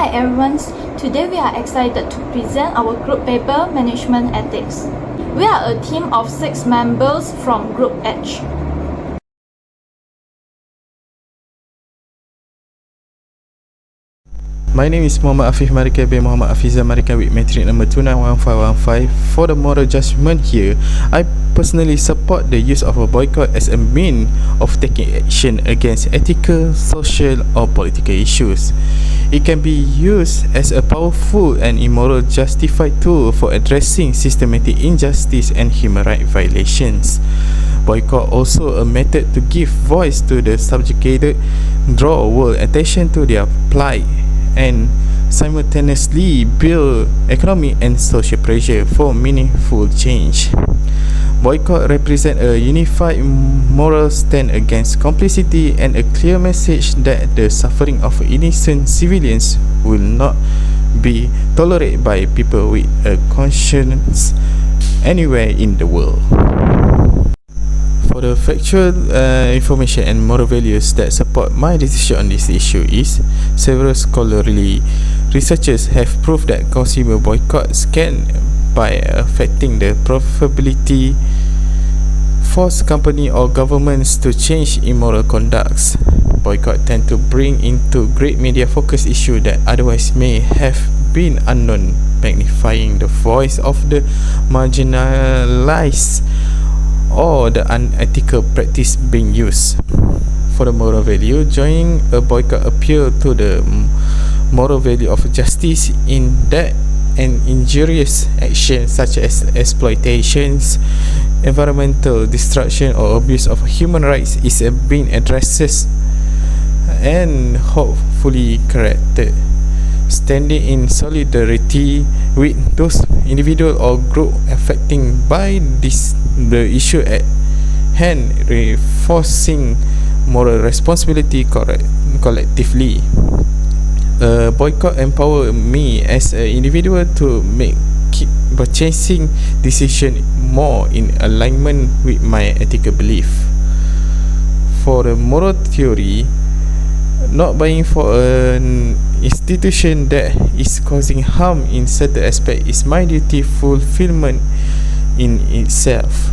Hi everyone, today we are excited to present our group paper, Management Ethics. We are a team of 6 members from Group H. My name is Muhammad Afif Marrecas bin Muhammad Afizal Marrecas with metric number 291515. For the moral judgment here, I personally support the use of a boycott as a means of taking action against ethical, social or political issues. It can be used as a powerful and immoral justified tool for addressing systematic injustice and human rights violations. Boycott also a method to give voice to the subjugated, draw world attention to their plight, and simultaneously build economic and social pressure for meaningful change. Boycott represents a unified moral stand against complicity and a clear message that the suffering of innocent civilians will not be tolerated by people with a conscience anywhere in the world. For the factual information and moral values that support my decision on this issue is, several scholarly researchers have proved that consumer boycotts can, by affecting the profitability, force company or governments to change immoral conducts. Boycott tend to bring into great media focus issue that otherwise may have been unknown, magnifying the voice of the marginalized or the unethical practice being used. For the moral value, joining a boycott appeal to the moral value of justice in that an injurious action such as exploitations, environmental destruction or abuse of human rights is being addressed and hopefully corrected. Standing in solidarity with those individual or group affected by the issue at hand, reinforcing moral responsibility collectively. Boycott empower me as an individual to keep purchasing decision more in alignment with my ethical belief. For the moral theory, not buying for an institution that is causing harm in certain aspect is my duty fulfillment in itself.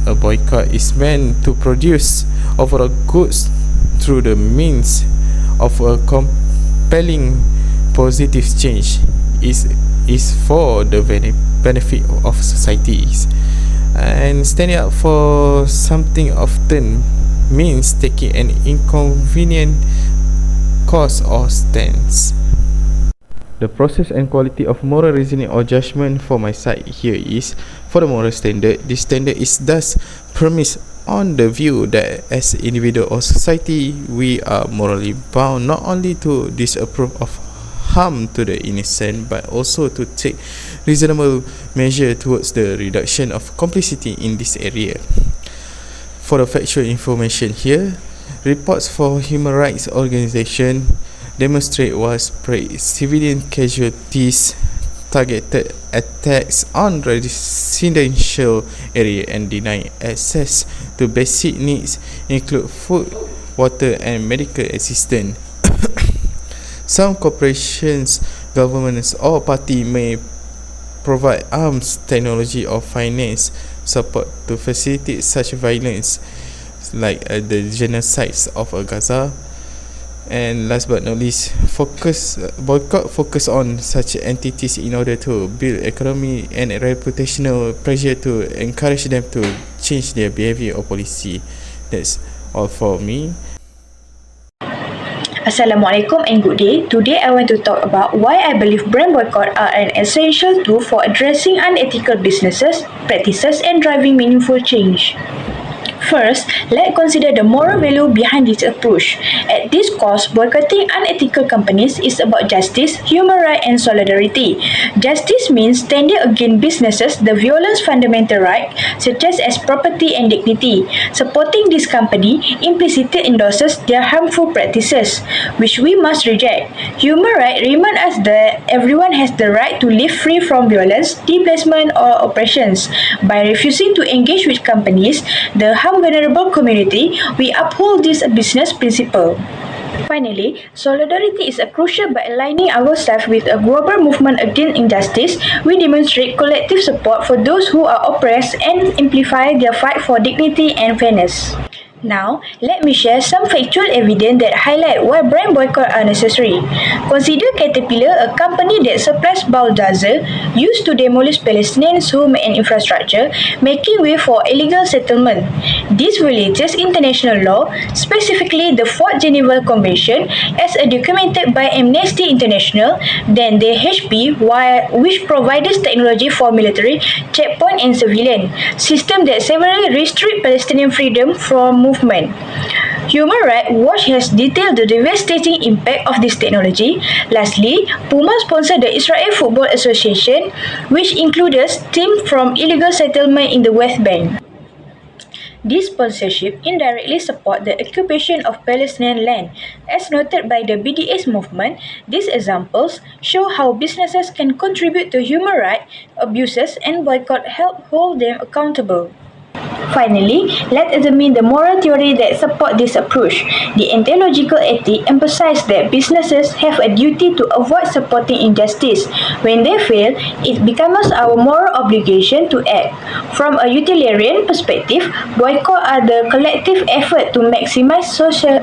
A boycott is meant to produce overall goods through the means of a compelling positive change is for the benefit of societies, and standing up for something often means taking an inconvenient cause or stance. The process and quality of moral reasoning or judgment for my side here is, for the moral standard, this standard is thus premised on the view that as individual or society we are morally bound not only to disapprove of harm to the innocent but also to take reasonable measure towards the reduction of complicity in this area. For the factual information here, reports for human rights organization demonstrate widespread civilian casualties, targeted attacks on residential area and denying access to basic needs include food, water and medical assistance. Some corporations, governments or party may provide arms, technology or finance support to facilitate such violence, like the genocides of Gaza. And last but not least, boycott focus on such entities in order to build economic and reputational pressure to encourage them to change their behavior or policy. That's all for me. Assalamualaikum and good day. Today I want to talk about why I believe brand boycott are an essential tool for addressing unethical businesses, practices and driving meaningful change. First, let's consider the moral value behind this approach. At this cost, boycotting unethical companies is about justice, human rights, and solidarity. Justice means standing against businesses that violate fundamental rights, such as property and dignity. Supporting this company implicitly endorses their harmful practices, which we must reject. Human rights remind us that everyone has the right to live free from violence, displacement, or oppressions. By refusing to engage with companies that harm vulnerable community, we uphold this business principle. Finally, solidarity is crucial. By aligning ourselves with a global movement against injustice, we demonstrate collective support for those who are oppressed and amplify their fight for dignity and fairness. Now, let me share some factual evidence that highlight why brand boycotts are necessary. Consider Caterpillar, a company that supplies bulldozer used to demolish Palestinian homes and infrastructure, making way for illegal settlement. This violates international law, specifically the Fourth Geneva Convention, as documented by Amnesty International. Then the HP, which provides technology for military, checkpoint and civilian system that severely restrict Palestinian freedom from movement. Human Rights Watch has detailed the devastating impact of this technology. Lastly, Puma sponsored the Israel Football Association, which includes teams from illegal settlement in the West Bank. This sponsorship indirectly supports the occupation of Palestinian land. As noted by the BDS movement, these examples show how businesses can contribute to human rights abuses and boycott help hold them accountable. Finally, let's examine the moral theory that supports this approach. The anti-logical ethic emphasizes that businesses have a duty to avoid supporting injustice. When they fail, it becomes our moral obligation to act. From a utilitarian perspective, boycotts are the collective effort to maximize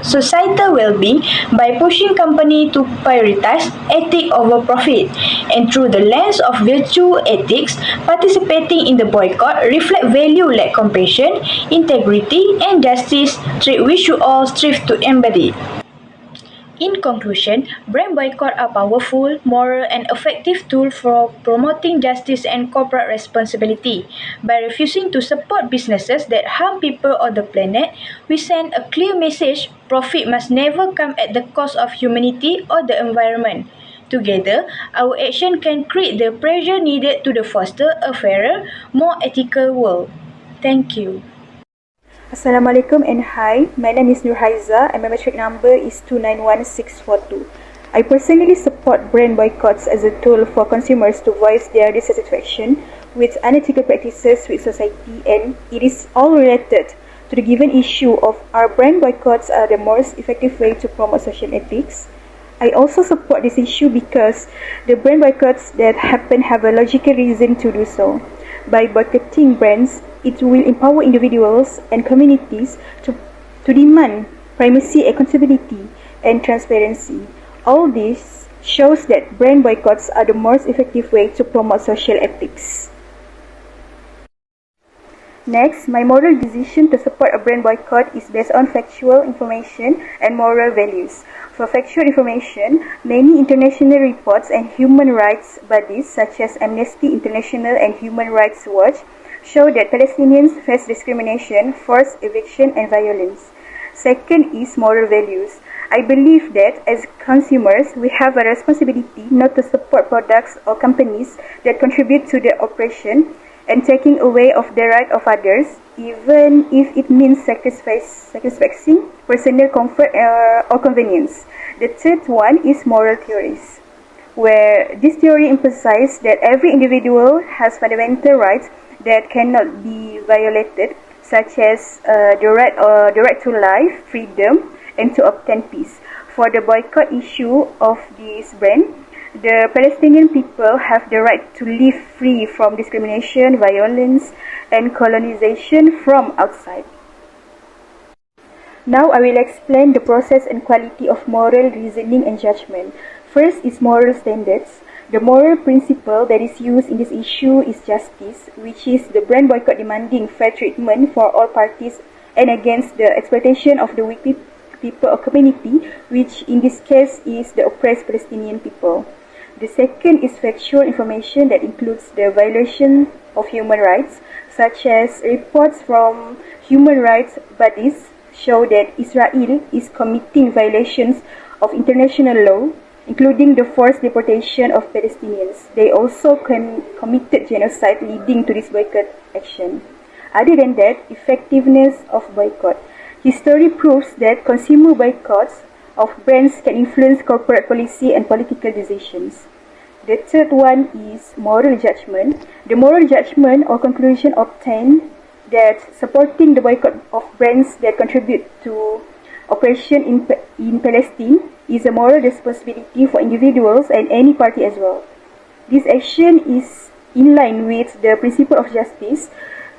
societal well-being by pushing companies to prioritize ethics over profit. And through the lens of virtue ethics, participating in the boycott reflects values like compassion, integrity, and justice, traits we should all strive to embody. In conclusion, brand boycotts are powerful, moral, and effective tools for promoting justice and corporate responsibility. By refusing to support businesses that harm people or the planet, we send a clear message: profit must never come at the cost of humanity or the environment. Together, our action can create the pressure needed to foster a fairer, more ethical world. Thank you. Assalamualaikum and hi, my name is Nurhaizah and my metric number is 291642. I personally support brand boycotts as a tool for consumers to voice their dissatisfaction with unethical practices with society, and it is all related to the given issue of are brand boycotts are the most effective way to promote social ethics. I also support this issue because the brand boycotts that happen have a logical reason to do so. By boycotting brands, it will empower individuals and communities to demand primacy, accountability, and transparency. All this shows that brand boycotts are the most effective way to promote social ethics. Next, my moral decision to support a brand boycott is based on factual information and moral values. For factual information, many international reports and human rights bodies such as Amnesty International and Human Rights Watch show that Palestinians face discrimination, forced eviction, and violence. Second is moral values. I believe that as consumers, we have a responsibility not to support products or companies that contribute to the oppression and taking away of the right of others, even if it means sacrificing personal comfort or convenience. The third one is moral theories, where this theory emphasizes that every individual has fundamental rights that cannot be violated, such as the right to life, freedom, and to obtain peace. For the boycott issue of this brand, the Palestinian people have the right to live free from discrimination, violence, and colonization from outside. Now I will explain the process and quality of moral reasoning and judgment. First is moral standards. The moral principle that is used in this issue is justice, which is the brand boycott demanding fair treatment for all parties and against the exploitation of the weak people or community, which in this case is the oppressed Palestinian people. The second is factual information that includes the violation of human rights, such as reports from human rights bodies show that Israel is committing violations of international law, including the forced deportation of Palestinians. They also committed genocide leading to this boycott action. Other than that, effectiveness of boycott. History proves that consumer boycotts of brands can influence corporate policy and political decisions. The third one is moral judgment. The moral judgment or conclusion obtained that supporting the boycott of brands that contribute to operation in Palestine is a moral responsibility for individuals and any party as well. This action is in line with the principle of justice,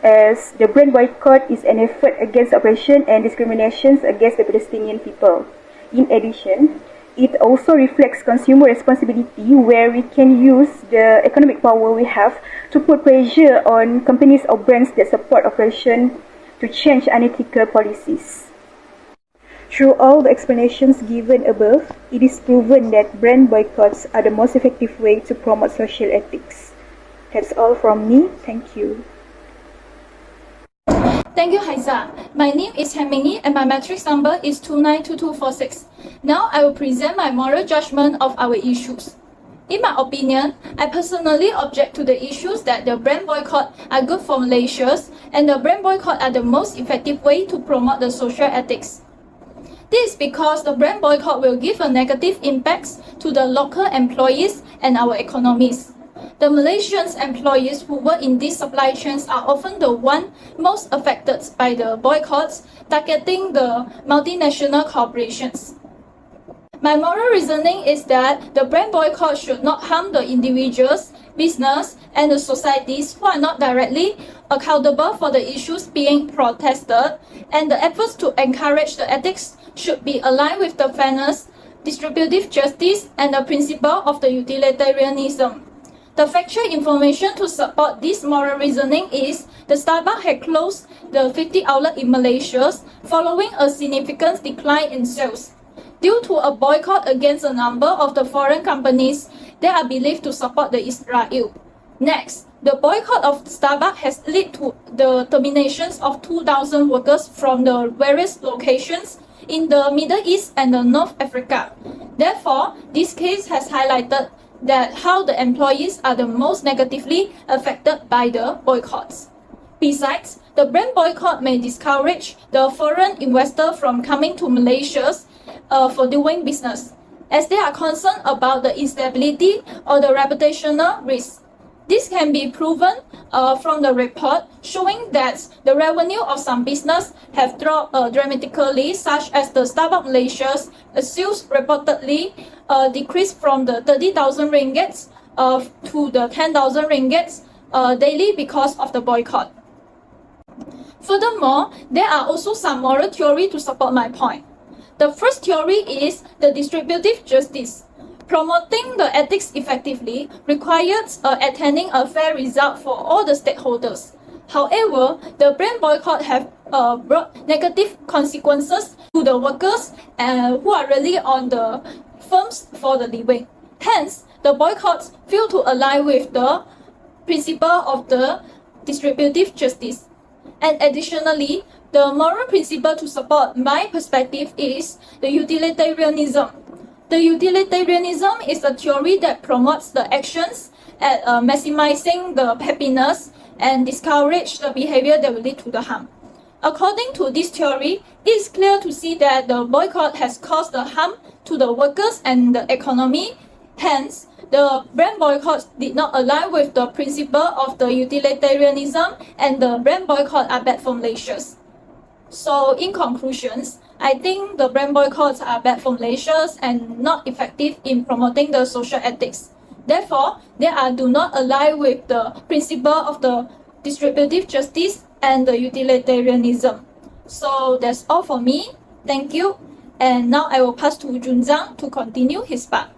as the brand boycott is an effort against oppression and discriminations against the Palestinian people. In addition, it also reflects consumer responsibility, where we can use the economic power we have to put pressure on companies or brands that support oppression to change unethical policies. Through all the explanations given above, it is proven that brand boycotts are the most effective way to promote social ethics. That's all from me. Thank you. Thank you, Nurhaizah. My name is Hen Ming Yi and my matrix number is 292246. Now I will present my moral judgment of our issues. In my opinion, I personally object to the issues that the brand boycott are good for Malaysia and the brand boycott are the most effective way to promote the social ethics. This is because the brand boycott will give a negative impacts to the local employees and our economies. The Malaysian employees who work in these supply chains are often the one most affected by the boycotts targeting the multinational corporations. My moral reasoning is that the brand boycott should not harm the individuals, business, and the societies who are not directly accountable for the issues being protested, and the efforts to encourage the ethics should be aligned with the fairness, distributive justice, and the principle of the utilitarianism. The factual information to support this moral reasoning is the Starbucks had closed the 50 outlets in Malaysia following a significant decline in sales, due to a boycott against a number of the foreign companies that are believed to support the Israel. Next, the boycott of Starbucks has led to the terminations of 2,000 workers from the various locations in the Middle East and the North Africa. Therefore, this case has highlighted that how the employees are the most negatively affected by the boycotts. Besides, the brand boycott may discourage the foreign investor from coming to Malaysia for doing business, as they are concerned about the instability or the reputational risk. This can be proven from the report showing that the revenue of some business have dropped dramatically, such as the Starbucks Malaysia's sales reportedly decreased from the 30,000 ringgit to the 10,000 ringgit daily because of the boycott. Furthermore, there are also some moral theory to support my point. The first theory is the distributive justice. Promoting the ethics effectively requires attaining a fair result for all the stakeholders. However, the brand boycott have brought negative consequences to the workers who are really on the firms for the living. Hence, the boycotts fail to align with the principle of the distributive justice. And additionally, the moral principle to support my perspective is the utilitarianism. The utilitarianism is a theory that promotes the actions at maximizing the happiness and discourage the behavior that will lead to the harm. According to this theory, it is clear to see that the boycott has caused the harm to the workers and the economy. Hence, the brand boycotts did not align with the principle of the utilitarianism, and the brand boycott are bad for Malaysia. So, in conclusions, I think the brand boycotts are bad for Malaysia and not effective in promoting the social ethics. Therefore, they do not align with the principle of the distributive justice and the utilitarianism. So that's all for me. Thank you. And now I will pass to JunZhang to continue his part.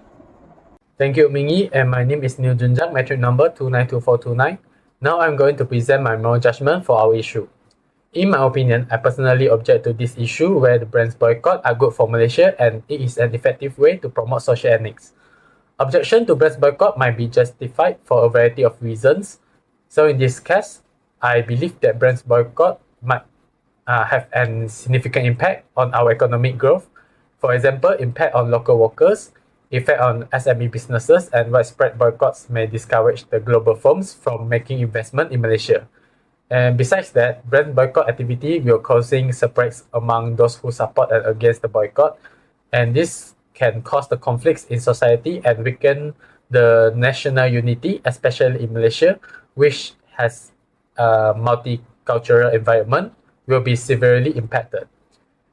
Thank you, Ming Yi, and my name is JunZhang, metric number 292429. Now I'm going to present my moral judgment for our issue. In my opinion, I personally object to this issue where the brand's boycott are good for Malaysia and it is an effective way to promote social ethics. Objection to brand's boycott might be justified for a variety of reasons. So in this case, I believe that brand's boycott might have a significant impact on our economic growth. For example, impact on local workers, effect on SME businesses, and widespread boycotts may discourage the global firms from making investment in Malaysia. And besides that, brand boycott activity will causing separates among those who support and against the boycott, and this can cause the conflicts in society and weaken the national unity, especially in Malaysia, which has a multicultural environment, will be severely impacted.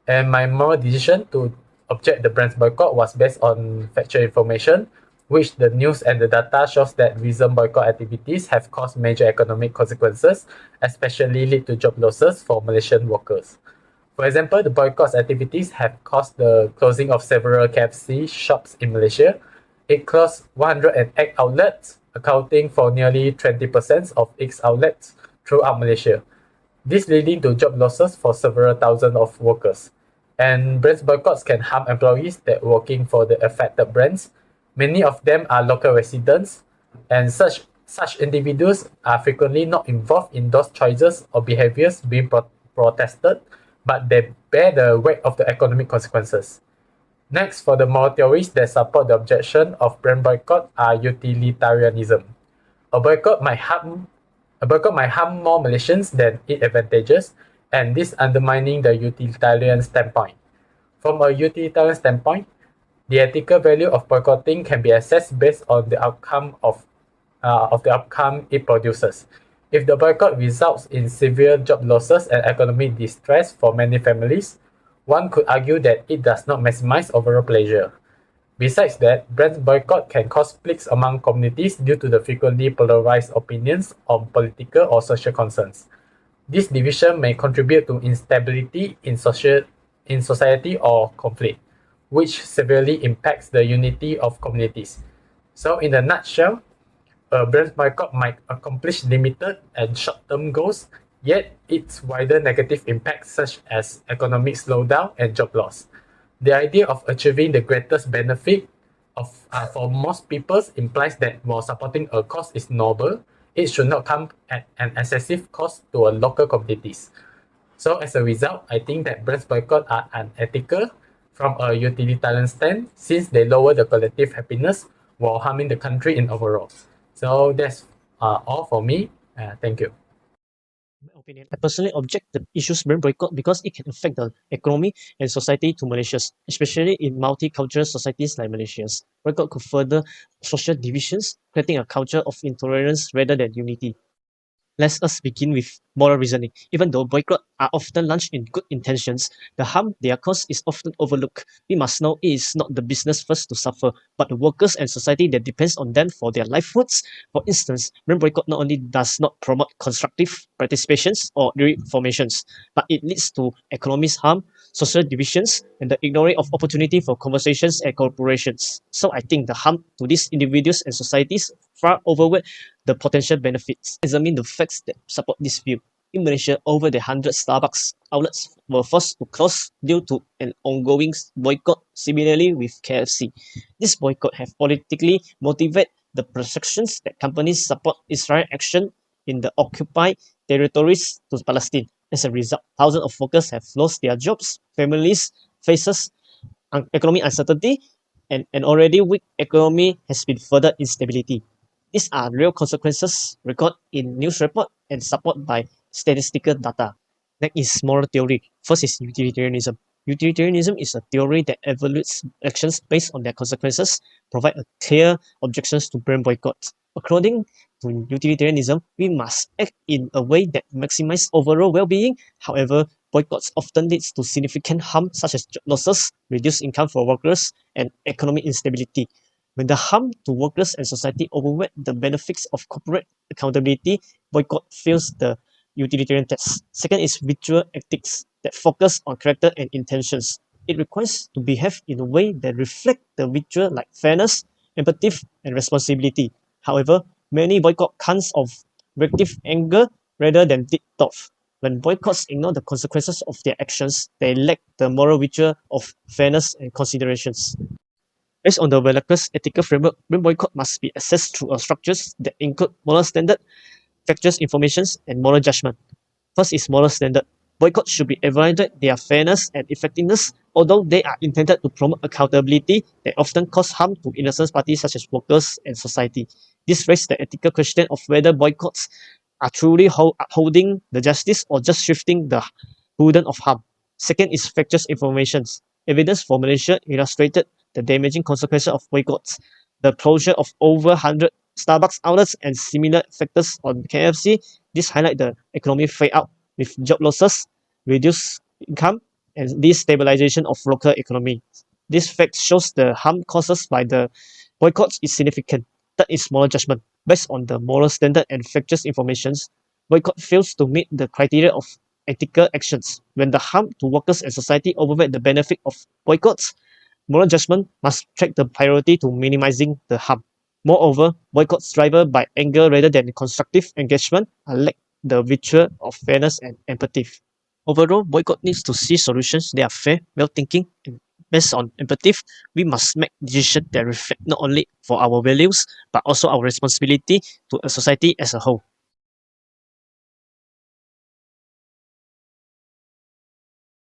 And my moral decision to object the brand's boycott was based on factual information, which the news and the data shows that recent boycott activities have caused major economic consequences, especially lead to job losses for Malaysian workers. For example, the boycott activities have caused the closing of several KFC shops in Malaysia. It closed 108 outlets, accounting for nearly 20% of its outlets throughout Malaysia. This leading to job losses for several thousand of workers. And brands boycotts can harm employees that working for the affected brands. Many of them are local residents, and such individuals are frequently not involved in those choices or behaviors being protested, but they bear the weight of the economic consequences. Next, for the moral theories that support the objection of brand boycott are utilitarianism. A boycott might harm more Malaysians than it advantages, and this undermining the utilitarian standpoint. From a utilitarian standpoint, the ethical value of boycotting can be assessed based on the outcome it produces. If the boycott results in severe job losses and economic distress for many families, one could argue that it does not maximize overall pleasure. Besides that, brand boycott can cause splits among communities due to the frequently polarized opinions on political or social concerns. This division may contribute to instability in society or conflict, which severely impacts the unity of communities. So in a nutshell, a brand boycott might accomplish limited and short-term goals, yet its wider negative impacts such as economic slowdown and job loss. The idea of achieving the greatest benefit for most people implies that while supporting a cause is noble, it should not come at an excessive cost to local communities. So as a result, I think that brand boycott are unethical from a utilitarian stand, since they lower the collective happiness while harming the country in overall. So that's all for me. Thank you. My opinion, I personally object the issues brand boycott because it can affect the economy and society to Malaysia, especially in multicultural societies like Malaysia's. Boycott could further social divisions, creating a culture of intolerance rather than unity. Let us begin with moral reasoning. Even though boycotts are often launched in good intentions, the harm they are caused is often overlooked. We must know it is not the business first to suffer, but the workers and society that depends on them for their livelihoods. For instance, brand boycott not only does not promote constructive participations or reformations, but it leads to economic harm, social divisions, and the ignoring of opportunity for conversations and corporations. So I think the harm to these individuals and societies far outweigh the potential benefits. Examine the facts that support this view. In Malaysia, over the 100 Starbucks outlets were forced to close due to an ongoing boycott, similarly with KFC. This boycott have politically motivated the perceptions that companies support Israel action in the occupied territories to Palestine. As a result, thousands of workers have lost their jobs, families faces economic uncertainty, and an already weak economy has been further instability. These are real consequences recorded in news report and supported by statistical data. Next is moral theory. First is utilitarianism. Utilitarianism is a theory that evaluates actions based on their consequences, provide a clear objections to brand boycott. According to utilitarianism, we must act in a way that maximizes overall well-being. However, boycotts often leads to significant harm such as job losses, reduced income for workers, and economic instability. When the harm to workers and society outweigh the benefits of corporate accountability, boycott fails the utilitarian test. Second is virtual ethics that focus on character and intentions. It requires to behave in a way that reflect the virtue like fairness, empathy, and responsibility. However, many boycott comes of reactive anger rather than deep thought. When boycotts ignore the consequences of their actions, they lack the moral virtue of fairness and considerations. Based on the Marrecas ethical framework, brand boycott must be assessed through structures that include moral standard, factual information, and moral judgment. First is moral standard. Boycott should be evaluated their fairness and effectiveness. Although they are intended to promote accountability, they often cause harm to innocent parties such as workers and society. This raises the ethical question of whether boycotts are truly upholding the justice or just shifting the burden of harm. Second is factual information. Evidence for Malaysia illustrated the damaging consequences of boycotts. The closure of over 100 Starbucks outlets and similar factors on KFC. This highlight the economic fade out with job losses, reduced income, and destabilization of local economy. This fact shows the harm caused by the boycotts is significant. That is moral judgment. Based on the moral standard and factual information, boycott fails to meet the criteria of ethical actions. When the harm to workers and society overweight the benefit of boycotts, moral judgment must track the priority to minimizing the harm. Moreover, boycotts driven by anger rather than constructive engagement are lack the virtue of fairness and empathy. Overall, boycott needs to see solutions that are fair, well-thinking, and based on empathy. We must make decisions that reflect not only for our values but also our responsibility to a society as a whole.